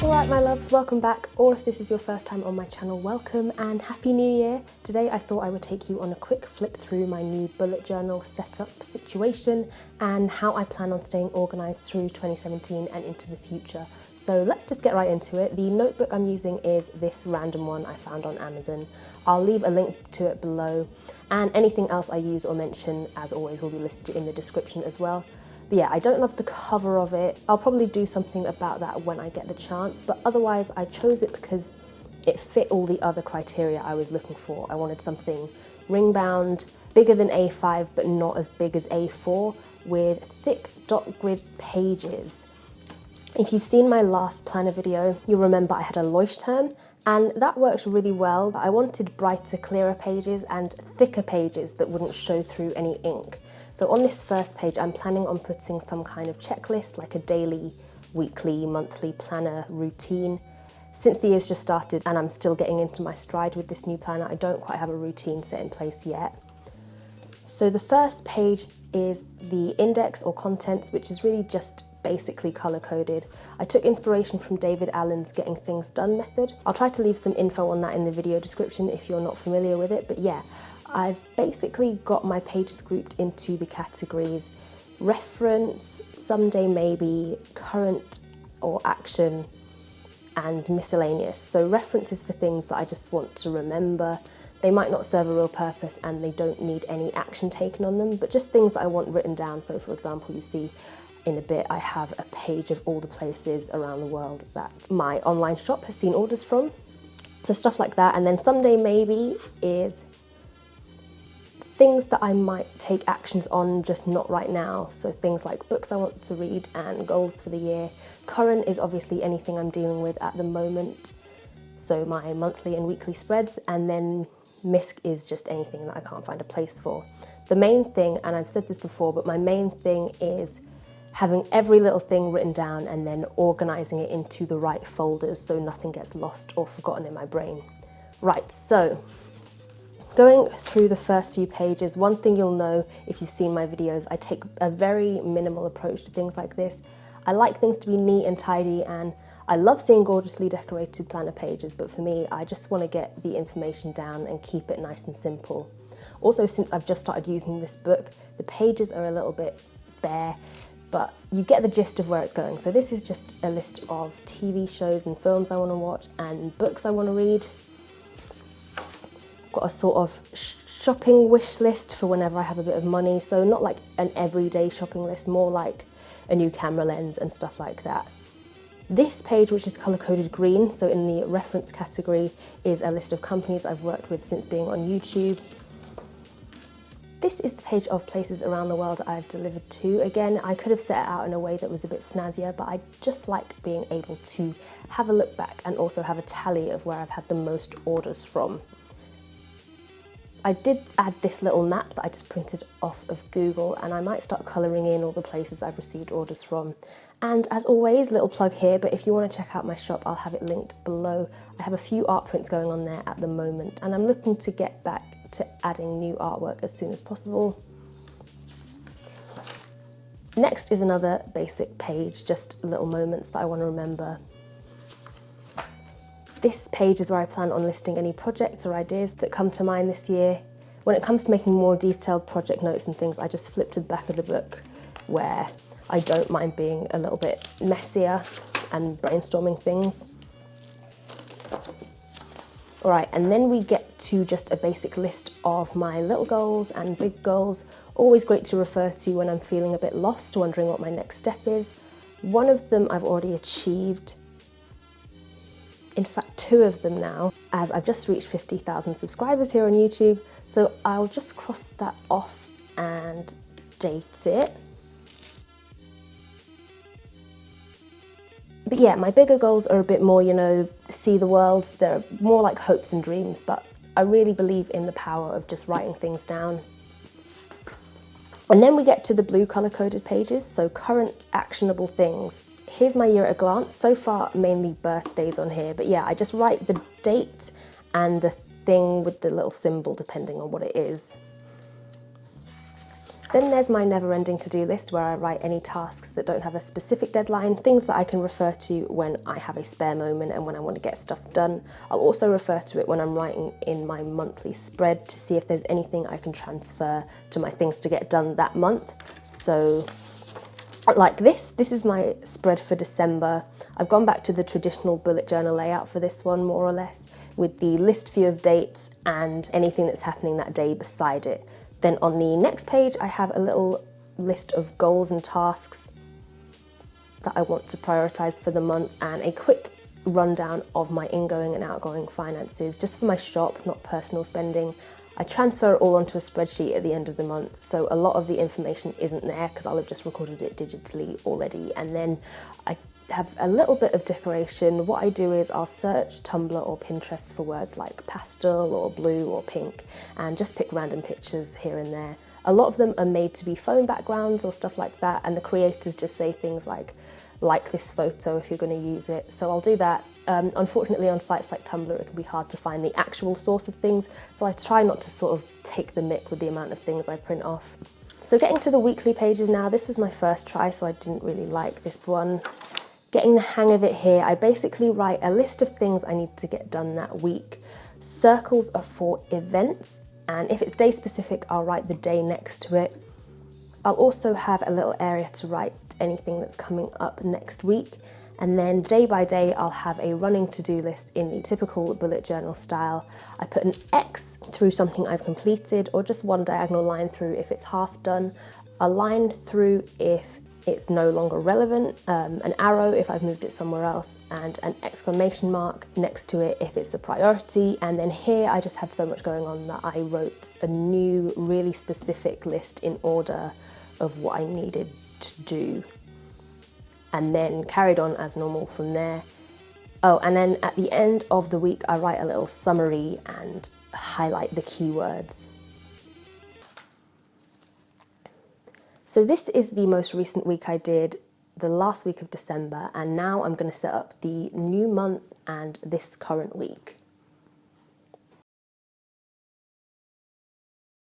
Alright my loves, welcome back, or if this is your first time on my channel, welcome and Happy New Year! Today I thought I would take you on a quick flip through my new bullet journal setup situation and how I plan on staying organised through 2017 and into the future. So let's just get right into it. The notebook I'm using is this random one I found on Amazon. I'll leave a link to it below, and anything else I use or mention, as always, will be listed in the description as well. But yeah, I don't love the cover of it. I'll probably do something about that when I get the chance, but otherwise I chose it because it fit all the other criteria I was looking for. I wanted something ring bound, bigger than A5 but not as big as A4, with thick dot grid pages. If you've seen my last planner video, you'll remember I had a Leuchtturm, and that worked really well. I wanted brighter, clearer pages and thicker pages that wouldn't show through any ink. So on this first page, I'm planning on putting some kind of checklist, like a daily, weekly, monthly planner routine. Since the year's just started and I'm still getting into my stride with this new planner, I don't quite have a routine set in place yet. So the first page is the index or contents, which is really just basically color-coded. I took inspiration from David Allen's Getting Things Done method. I'll try to leave some info on that in the video description if you're not familiar with it, but yeah, I've basically got my pages grouped into the categories reference, someday maybe, current or action, and miscellaneous. So references for things that I just want to remember. They might not serve a real purpose and they don't need any action taken on them, but just things that I want written down. So for example, you see in a bit I have a page of all the places around the world that my online shop has seen orders from. So stuff like that. And then someday maybe is things that I might take actions on, just not right now. So things like books I want to read and goals for the year. Current is obviously anything I'm dealing with at the moment. So my monthly and weekly spreads, and then misc is just anything that I can't find a place for. The main thing, and I've said this before, but my main thing is having every little thing written down and then organising it into the right folders so nothing gets lost or forgotten in my brain. Right, so going through the first few pages, one thing you'll know if you've seen my videos, I take a very minimal approach to things like this. I like things to be neat and tidy, and I love seeing gorgeously decorated planner pages, but for me, I just want to get the information down and keep it nice and simple. Also, since I've just started using this book, the pages are a little bit bare, but you get the gist of where it's going. So this is just a list of TV shows and films I want to watch and books I want to read. Got a sort of shopping wish list for whenever I have a bit of money, so not like an everyday shopping list, more like a new camera lens and stuff like that. This page, which is colour-coded green, so in the reference category, is a list of companies I've worked with since being on YouTube. This is the page of places around the world that I've delivered to. Again, I could have set it out in a way that was a bit snazzier, but I just like being able to have a look back and also have a tally of where I've had the most orders from. I did add this little map that I just printed off of Google, and I might start colouring in all the places I've received orders from. And as always, little plug here, but if you want to check out my shop, I'll have it linked below. I have a few art prints going on there at the moment, and I'm looking to get back to adding new artwork as soon as possible. Next is another basic page, just little moments that I want to remember. This page is where I plan on listing any projects or ideas that come to mind this year. When it comes to making more detailed project notes and things, I just flip to the back of the book where I don't mind being a little bit messier and brainstorming things. All right, and then we get to just a basic list of my little goals and big goals. Always great to refer to when I'm feeling a bit lost, wondering what my next step is. One of them I've already achieved. In fact, two of them now, as I've just reached 50,000 subscribers here on YouTube. So I'll just cross that off and date it. But yeah, my bigger goals are a bit more, you know, see the world. They're more like hopes and dreams, but I really believe in the power of just writing things down. And then we get to the blue colour-coded pages, so current actionable things. Here's my year at a glance. So far, mainly birthdays on here, but yeah, I just write the date and the thing with the little symbol depending on what it is. Then there's my never-ending to-do list where I write any tasks that don't have a specific deadline, things that I can refer to when I have a spare moment and when I want to get stuff done. I'll also refer to it when I'm writing in my monthly spread to see if there's anything I can transfer to my things to get done that month. So like this is my spread for December. I've gone back to the traditional bullet journal layout for this one, more or less, with the list view of dates and anything that's happening that day beside it. Then on the next page, I have a little list of goals and tasks that I want to prioritize for the month and a quick rundown of my ingoing and outgoing finances, just for my shop, not personal spending. I transfer it all onto a spreadsheet at the end of the month, so a lot of the information isn't there because I'll have just recorded it digitally already. And then I have a little bit of decoration. What I do is I'll search Tumblr or Pinterest for words like pastel or blue or pink and just pick random pictures here and there. A lot of them are made to be phone backgrounds or stuff like that, and the creators just say things like this photo if you're going to use it. So I'll do that. Unfortunately, on sites like Tumblr, it can be hard to find the actual source of things, so I try not to sort of take the mick with the amount of things I print off. So getting to the weekly pages now, this was my first try, so I didn't really like this one. Getting the hang of it here, I basically write a list of things I need to get done that week. Circles are for events, and if it's day specific, I'll write the day next to it. I'll also have a little area to write anything that's coming up next week. And then day by day, I'll have a running to-do list in the typical bullet journal style. I put an X through something I've completed, or just one diagonal line through if it's half done, a line through if it's no longer relevant, an arrow if I've moved it somewhere else, and an exclamation mark next to it if it's a priority. And then here I just had so much going on that I wrote a new, really specific list in order of what I needed to do, and then carried on as normal from there. Oh, and then at the end of the week, I write a little summary and highlight the keywords. So this is the most recent week I did, the last week of December, and now I'm going to set up the new month and this current week.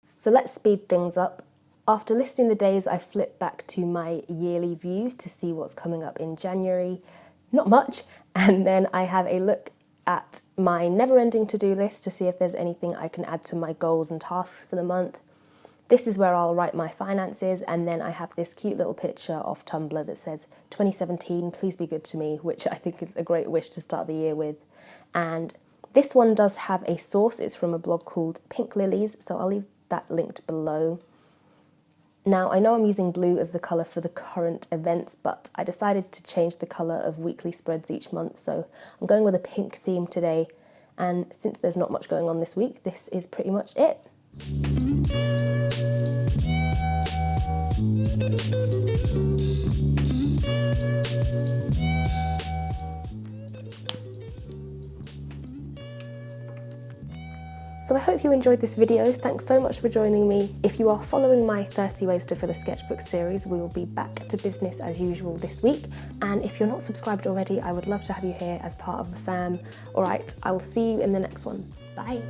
So let's speed things up. After listing the days, I flip back to my yearly view to see what's coming up in January. Not much. And then I have a look at my never-ending to-do list to see if there's anything I can add to my goals and tasks for the month. This is where I'll write my finances, and then I have this cute little picture of Tumblr that says 2017, please be good to me, which I think is a great wish to start the year with. And this one does have a source. It's from a blog called Pinklilies, so I'll leave that linked below. Now, I know I'm using blue as the colour for the current events, but I decided to change the colour of weekly spreads each month, so I'm going with a pink theme today. And since there's not much going on this week, this is pretty much it. So I hope you enjoyed this video. Thanks so much for joining me. If you are following my 30 Ways to Fill a Sketchbook series, we will be back to business as usual this week. And if you're not subscribed already, I would love to have you here as part of the fam. All right, I will see you in the next one. Bye.